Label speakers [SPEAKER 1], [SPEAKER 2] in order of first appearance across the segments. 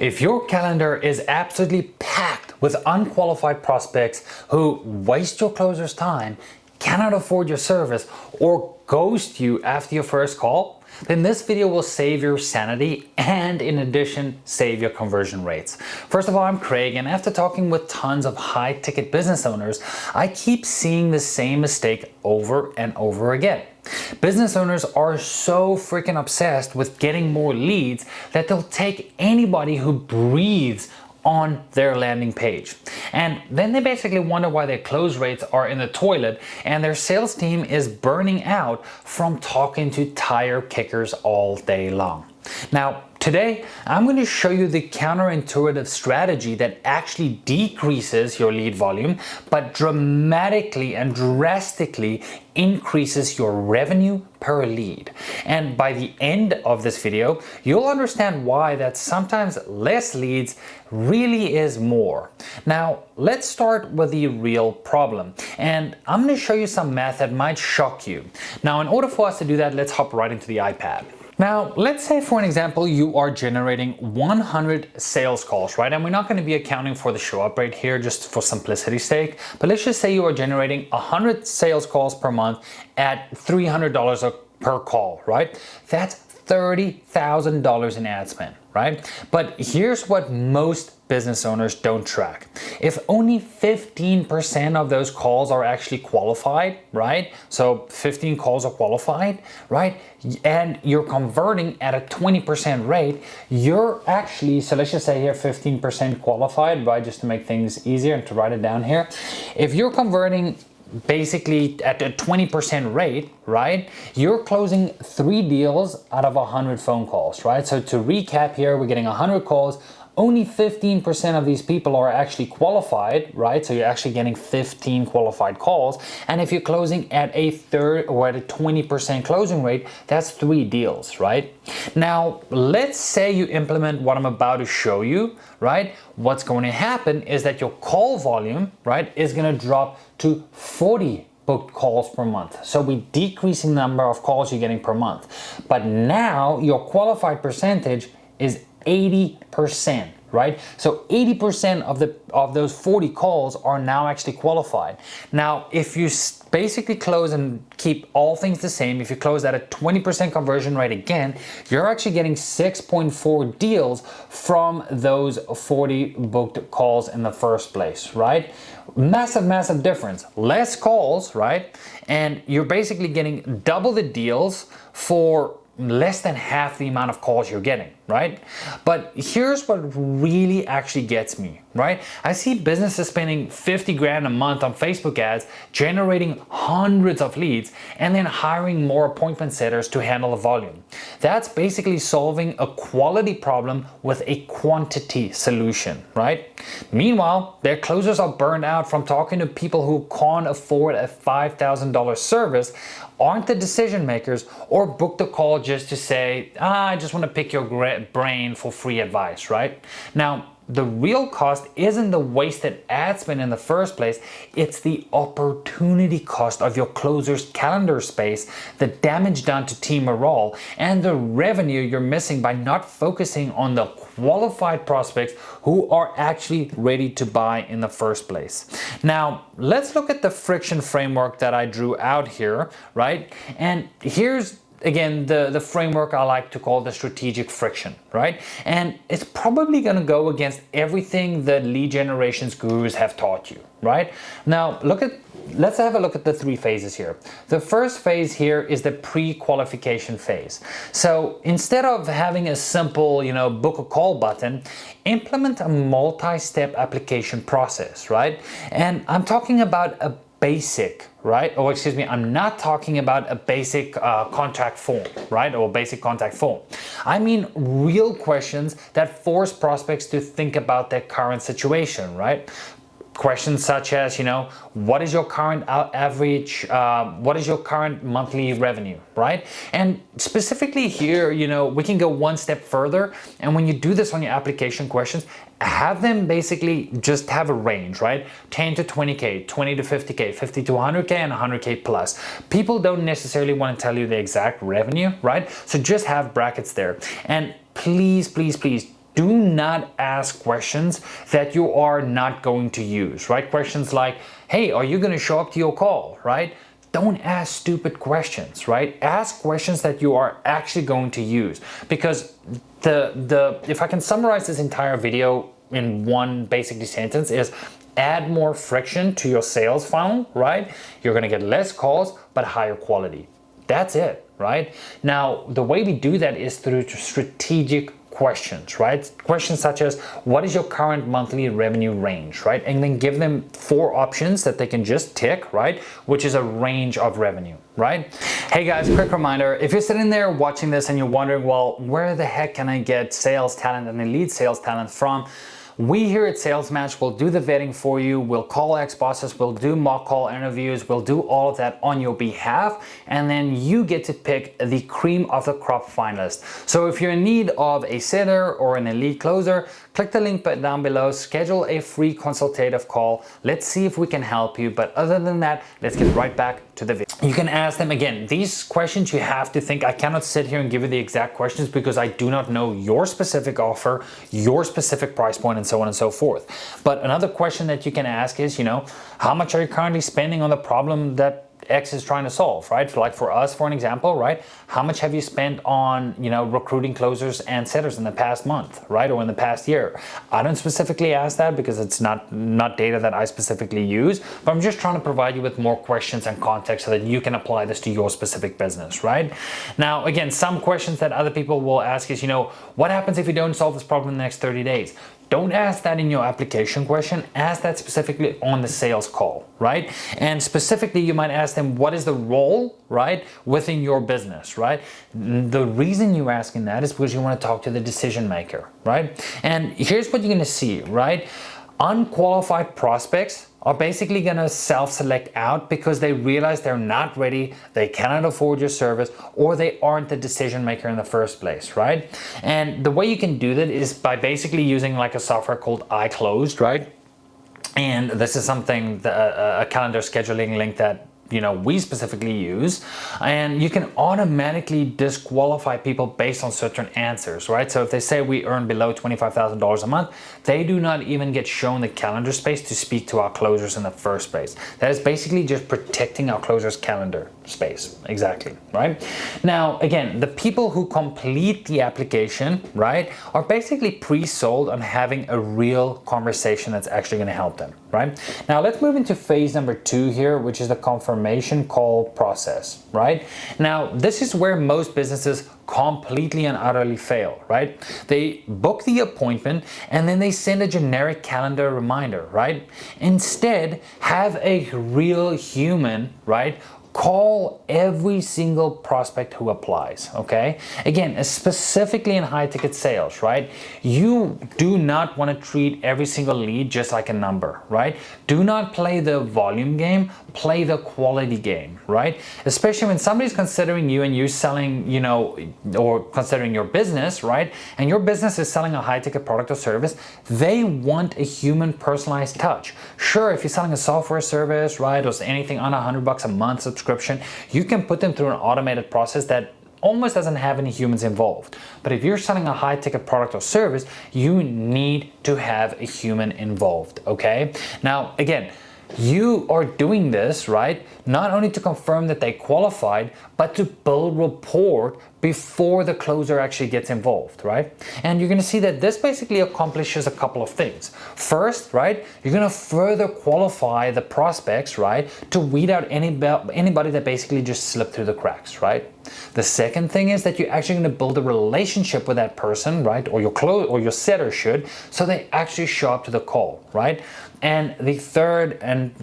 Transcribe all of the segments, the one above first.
[SPEAKER 1] If your calendar is absolutely packed with unqualified prospects who waste your closer's time, cannot afford your service, or ghost you after your first call, then this video will save your sanity and in addition save your conversion rates. First of all, I'm Craig, and after talking with tons of high-ticket business owners, I keep seeing the same mistake over and over again. Business owners are so freaking obsessed with getting more leads that they'll take anybody who breathes on their landing page. And then they basically wonder why their close rates are in the toilet and their sales team is burning out from talking to tire kickers all day long. Now, today, I'm going to show you the counterintuitive strategy that actually decreases your lead volume, but dramatically and drastically increases your revenue per lead. And by the end of this video, you'll understand why that sometimes less leads really is more. Now, let's start with the real problem. And I'm going to show you some math that might shock you. Now, in order for us to do that, let's hop right into the iPad. Now, let's say for an example, you are generating 100 sales calls, right? And we're not going to be accounting for the show up rate here just for simplicity's sake, but let's just say you are generating 100 sales calls per month at $300 per call, right? That's $30,000 in ad spend, right? But here's what most business owners don't track. If only 15% of those calls are actually qualified, right? So 15 calls are qualified, right? And you're converting at a 20% rate, you're actually, so let's just say here 15% qualified, right? Just to make things easier and to write it down here. If you're converting basically at a 20% rate, right? You're closing 3 deals out of 100 phone calls, right? So to recap here, we're getting 100 calls. Only 15% of these people are actually qualified, right? So you're actually getting 15 qualified calls. And if you're closing at a third or at a 20% closing rate, that's 3 deals, right? Now, let's say you implement what I'm about to show you, right? What's going to happen is that your call volume, right, is going to drop to 40 booked calls per month. So we're decreasing the number of calls you're getting per month. But now your qualified percentage is 80%, right? So 80% of those 40 calls are now actually qualified. Now, if you basically close and keep all things the same, if you close at a 20% conversion rate again, you're actually getting 6.4 deals from those 40 booked calls in the first place, right? Massive, massive difference. Less calls, right? And you're basically getting double the deals for less than half the amount of calls you're getting, right? But here's what really actually gets me, right? I see businesses spending 50 grand a month on Facebook ads, generating hundreds of leads, and then hiring more appointment setters to handle the volume. That's basically solving a quality problem with a quantity solution, right? Meanwhile, their closers are burned out from talking to people who can't afford a $5,000 service, aren't the decision makers, or book the call just to say, I just want to pick your brain for free advice, right? Now, the real cost isn't the wasted ad spend in the first place, it's the opportunity cost of your closer's calendar space, the damage done to team morale, and the revenue you're missing by not focusing on the qualified prospects who are actually ready to buy in the first place. Now, let's look at the friction framework that I drew out here, right? And here's again, the framework I like to call the strategic friction, right? And it's probably going to go against everything the lead generations gurus have taught you, right? Now, let's have a look at the 3 phases here. The first phase here is the pre-qualification phase. So instead of having a simple, book a call button, implement a multi-step application process, right? And I'm talking about a basic, right? Or excuse me, I'm not talking about a basic contact form, right? Or basic contact form. I mean real questions that force prospects to think about their current situation, right? Questions such as, what is your current average, what is your current monthly revenue, right? And specifically here, we can go one step further. And when you do this on your application questions, have them basically just have a range, right? 10 to 20K, 20 to 50K, 50 to 100K, and 100K plus. People don't necessarily want to tell you the exact revenue, right? So just have brackets there. And please, please, please, do not ask questions that you are not going to use, right? Questions like, hey, are you going to show up to your call, right? Don't ask stupid questions, right? Ask questions that you are actually going to use, because if I can summarize this entire video in one basically sentence, is add more friction to your sales funnel, right? You're going to get less calls but higher quality. That's it, right? Now, the way we do that is through strategic questions, right? Questions such as, what is your current monthly revenue range, right? And then give them 4 options that they can just tick, right? Which is a range of revenue, right? Hey guys, quick reminder, if you're sitting there watching this and you're wondering, well, where the heck can I get sales talent and elite sales talent from? We here at Sales Match will do the vetting for you. We'll call ex-bosses, we'll do mock call interviews, we'll do all of that on your behalf, and then you get to pick the cream of the crop finalist. So if you're in need of a setter or an elite closer, click the link down below, schedule a free consultative call. Let's see if we can help you. But other than that, let's get right back to the video. You can ask them again. These questions you have to think. I cannot sit here and give you the exact questions because I do not know your specific offer, your specific price point, and so on and so forth. But another question that you can ask is, how much are you currently spending on the problem that X is trying to solve, right? Like for us, for an example, right? How much have you spent on, recruiting closers and setters in the past month, right? Or in the past year? I don't specifically ask that because it's not data that I specifically use, but I'm just trying to provide you with more questions and context so that you can apply this to your specific business, right? Now, again, some questions that other people will ask is, what happens if you don't solve this problem in the next 30 days? Don't ask that in your application question, ask that specifically on the sales call, right? And specifically, you might ask them, what is the role, right, within your business, right? The reason you're asking that is because you want to talk to the decision maker, right? And here's what you're going to see, right? Unqualified prospects are basically going to self-select out because they realize they're not ready, they cannot afford your service, or they aren't the decision maker in the first place, right? And the way you can do that is by basically using like a software called iClosed, right? And this is something, a calendar scheduling link that we specifically use, and you can automatically disqualify people based on certain answers, right? So if they say we earn below $25,000 a month, they do not even get shown the calendar space to speak to our closers in the first place. That is basically just protecting our closers' calendar space. Exactly, right? Now, again, the people who complete the application, right, are basically pre-sold on having a real conversation that's actually going to help them, right? Now, let's move into phase number 2 here, which is the confirmation call process, right? Now, this is where most businesses completely and utterly fail, right? They book the appointment and then they send a generic calendar reminder, right? Instead, have a real human, right, call every single prospect who applies, okay? Again, specifically in high ticket sales, right? You do not want to treat every single lead just like a number, right? Do not play the volume game, play the quality game, right? Especially when somebody's considering you and you're selling, or considering your business, right? And your business is selling a high ticket product or service, they want a human personalized touch. Sure, if you're selling a software service, right, or anything under $100 a month subscription, you can put them through an automated process that almost doesn't have any humans involved. But if you're selling a high ticket product or service, you need to have a human involved, okay? Now, again, you are doing this, right, not only to confirm that they qualified, but to build rapport before the closer actually gets involved, right? And you're gonna see that this basically accomplishes a couple of things. First, right, you're gonna further qualify the prospects, right, to weed out anybody that basically just slipped through the cracks, right? The second thing is that you're actually going to build a relationship with that person, right? Or your setter should, so they actually show up to the call, right? And the third and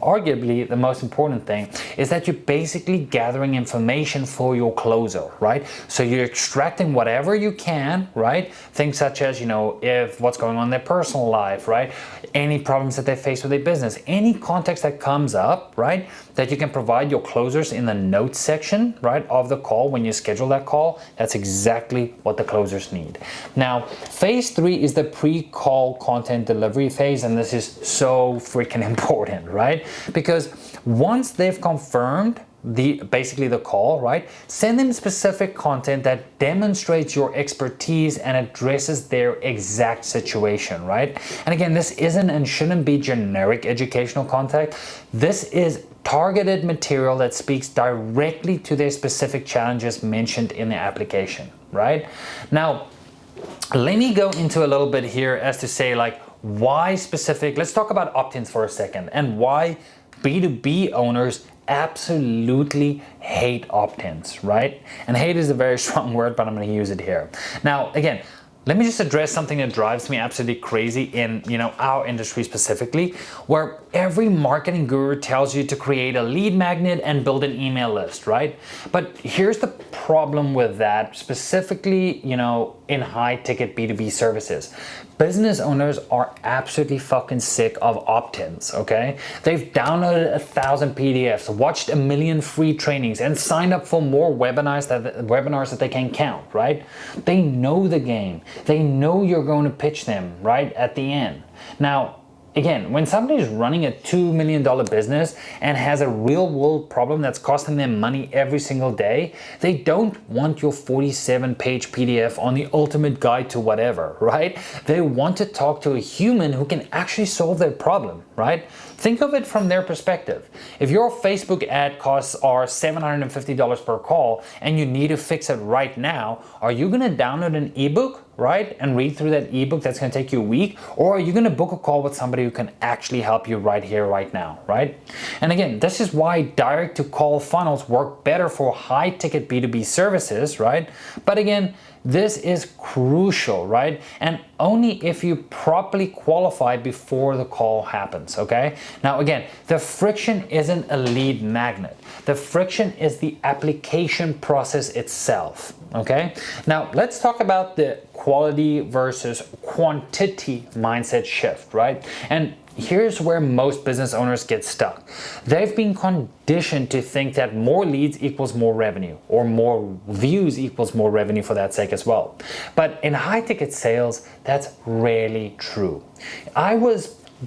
[SPEAKER 1] arguably the most important thing is that you're basically gathering information for your closer, right? So you're extracting whatever you can, right? Things such as, if what's going on in their personal life, right? Any problems that they face with their business, any context that comes up, right? That you can provide your closers in the notes section, right, of the call when you schedule that call. That's exactly what the closers need. Now, phase 3 is the pre-call content delivery phase, and this is so freaking important, right? Because once they've confirmed, basically the call, right? Send them specific content that demonstrates your expertise and addresses their exact situation, right? And again, this isn't and shouldn't be generic educational content. This is targeted material that speaks directly to their specific challenges mentioned in the application, right? Now, let me go into a little bit here as to say, like, why specific. Let's talk about opt-ins for a second and why B2B owners absolutely hate opt-ins, right? And hate is a very strong word, but I'm going to use it here. Now, again, let me just address something that drives me absolutely crazy in, our industry specifically, where every marketing guru tells you to create a lead magnet and build an email list, right? But here's the problem with that, specifically, in high ticket B2B services. Business owners are absolutely fucking sick of opt-ins, okay? They've downloaded 1,000 PDFs, watched 1 million free trainings, and signed up for more webinars that they can count, right? They know the game. They know you're going to pitch them, right, at the end. Now, again, when somebody's running a $2 million business and has a real world problem that's costing them money every single day, they don't want your 47-page PDF on the ultimate guide to whatever, right? They want to talk to a human who can actually solve their problem, right? Think of it from their perspective. If your Facebook ad costs are $750 per call and you need to fix it right now, are you gonna download an ebook, right, and read through that ebook that's gonna take you a week? Or are you gonna book a call with somebody who can actually help you right here, right now, right? And again, this is why direct to call funnels work better for high ticket B2B services, right? But again, this is crucial, right? And only if you properly qualify before the call happens, okay? Now again, the friction isn't a lead magnet. The friction is the application process itself, okay? Now let's talk about the quality versus quantity mindset shift, right? And here's where most business owners get stuck. They've been conditioned to think that more leads equals more revenue, or more views equals more revenue for that sake as well. But in high ticket sales, that's rarely true.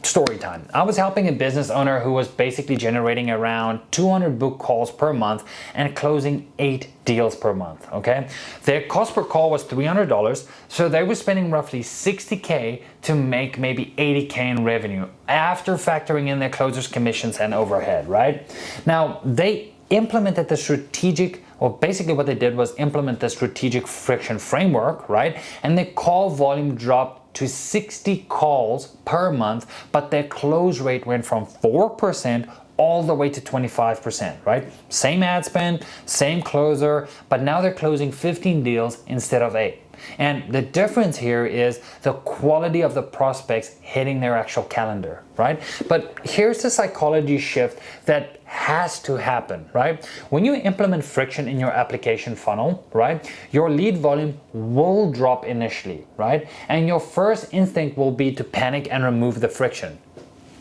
[SPEAKER 1] Story time. I was helping a business owner who was basically generating around 200 book calls per month and closing 8 deals per month, okay? Their cost per call was $300, so they were spending roughly $60K to make maybe $80K in revenue after factoring in their closers' commissions and overhead, right? Now, they implemented the strategic, or basically what they did was implement the strategic friction framework, right? And their call volume dropped to 60 calls per month, but their close rate went from 4% all the way to 25%, right? Same ad spend, same closer, but now they're closing 15 deals instead of 8. And the difference here is the quality of the prospects hitting their actual calendar, right? But here's the psychology shift that has to happen, right? When you implement friction in your application funnel, right, your lead volume will drop initially, right? And your first instinct will be to panic and remove the friction.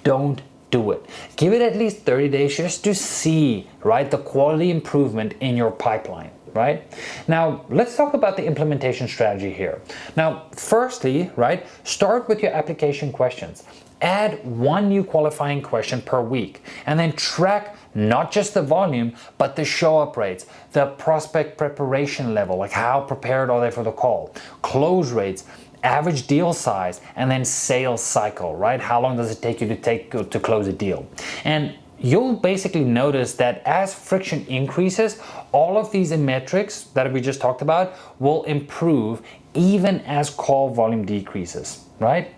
[SPEAKER 1] Don't do it. Give it at least 30 days just to see, right, the quality improvement in your pipeline. Right? Now, let's talk about the implementation strategy here. Now, firstly, right, start with your application questions. Add 1 new qualifying question per week, and then track not just the volume, but the show-up rates, the prospect preparation level, like how prepared are they for the call, close rates, average deal size, and then sales cycle, right? How long does it take you to close a deal? And you'll basically notice that as friction increases, all of these metrics that we just talked about will improve even as call volume decreases, right?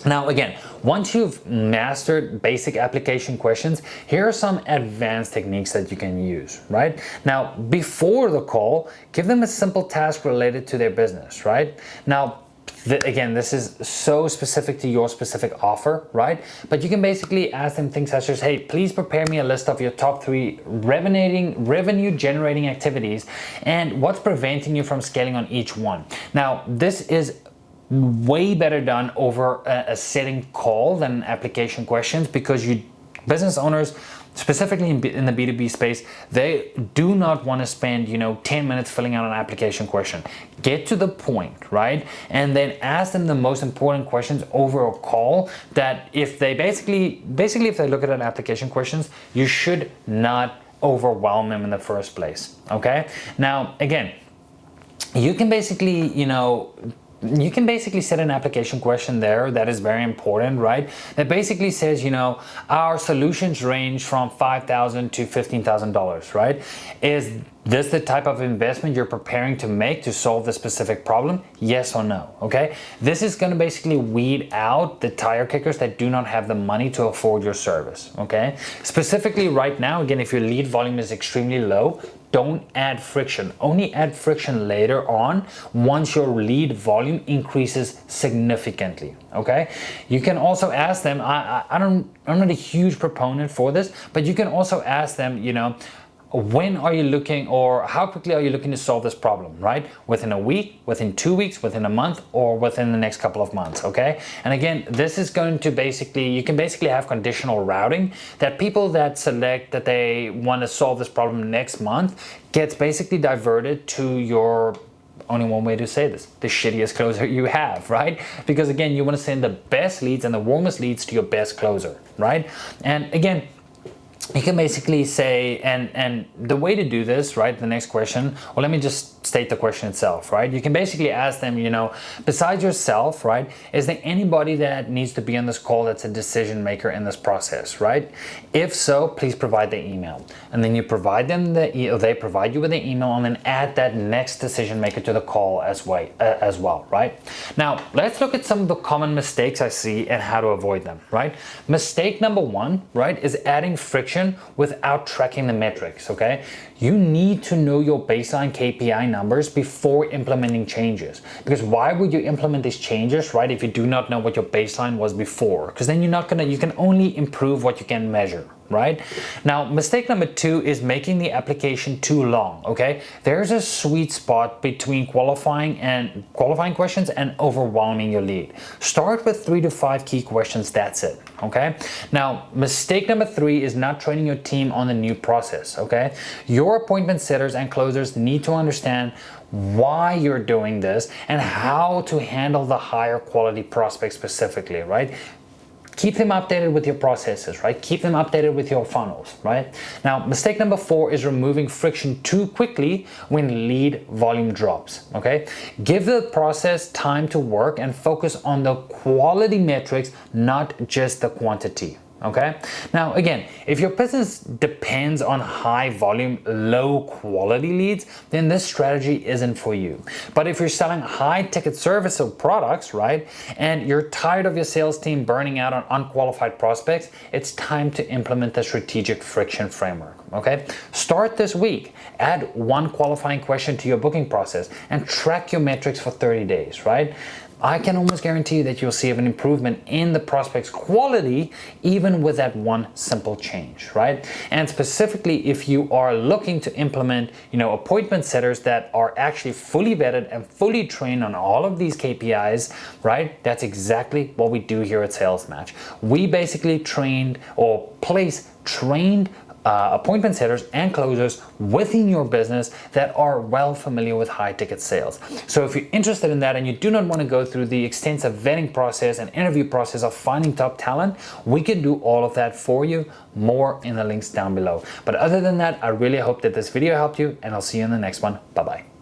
[SPEAKER 1] Now again, once you've mastered basic application questions, here are some advanced techniques that you can use, right? Now, before the call, give them a simple task related to their business, right? Now, again, this is so specific to your specific offer, right? But you can basically ask them things such as, hey, please prepare me a list of your top 3 revenue generating activities and what's preventing you from scaling on each one. Now, this is way better done over a setting call than application questions, because business owners, specifically in the B2B space, they do not want to spend 10 minutes filling out an application question. Get to the point, right? And then ask them the most important questions over a call, that if they basically if they look at an application questions, you should not overwhelm them in the first place. Okay. Now, again, you can basically, you can basically set an application question there that is very important, right? That basically says, our solutions range from $5,000 to $15,000, right? Is this the type of investment you're preparing to make to solve the specific problem? Yes or no, okay? This is gonna basically weed out the tire kickers that do not have the money to afford your service, okay? Specifically right now, again, if your lead volume is extremely low, don't add friction. Only add friction later on once your lead volume increases significantly, okay? You can also ask them, I'm not a huge proponent for this, but you can also ask them, when are you looking, or how quickly are you looking to solve this problem, right? Within a week, within 2 weeks, within a month, or within the next couple of months, okay? And again, this is going to you can basically have conditional routing that people that select that they want to solve this problem next month gets basically diverted to your, only one way to say this, the shittiest closer you have, right? Because again, you want to send the best leads and the warmest leads to your best closer, right? And again, you can basically say, and the way to do this, right, the next question, well, let me just state the question itself, right? You can basically ask them, besides yourself, right, is there anybody that needs to be on this call that's a decision maker in this process, right? If so, please provide the email. And then you provide them they provide you with the email, and then add that next decision maker to the call as well, right? Now, let's look at some of the common mistakes I see and how to avoid them, right? Mistake number one, right, is adding friction without tracking the metrics, okay? You need to know your baseline KPI numbers before implementing changes. Because why would you implement these changes, right, if you do not know what your baseline was before? Because then you can only improve what you can measure, right? Now, mistake number two is making the application too long, okay? There's a sweet spot between qualifying questions and overwhelming your lead. Start with 3 to 5 key questions, that's it, okay? Now, mistake number three is not training your team on the new process, okay? Your appointment setters and closers need to understand why you're doing this and how to handle the higher quality prospects specifically, right? Keep them updated with your processes, right? Keep them updated with your funnels, right? Now, mistake number four is removing friction too quickly when lead volume drops, okay? Give the process time to work and focus on the quality metrics, not just the quantity. Okay. Now, again, if your business depends on high volume, low quality leads, then this strategy isn't for you. But if you're selling high ticket service or products, right, and you're tired of your sales team burning out on unqualified prospects, it's time to implement the strategic friction framework. Okay. Start this week. Add one qualifying question to your booking process and track your metrics for 30 days, right? I can almost guarantee you that you'll see an improvement in the prospect's quality even with that one simple change, right? And specifically, if you are looking to implement, appointment setters that are actually fully vetted and fully trained on all of these KPIs, right? That's exactly what we do here at Sales Match. We basically place trained appointment setters and closers within your business that are well familiar with high ticket sales. So if you're interested in that and you do not want to go through the extensive vetting process and interview process of finding top talent, we can do all of that for you. More in the links down below. But other than that, I really hope that this video helped you, and I'll see you in the next one. Bye-bye.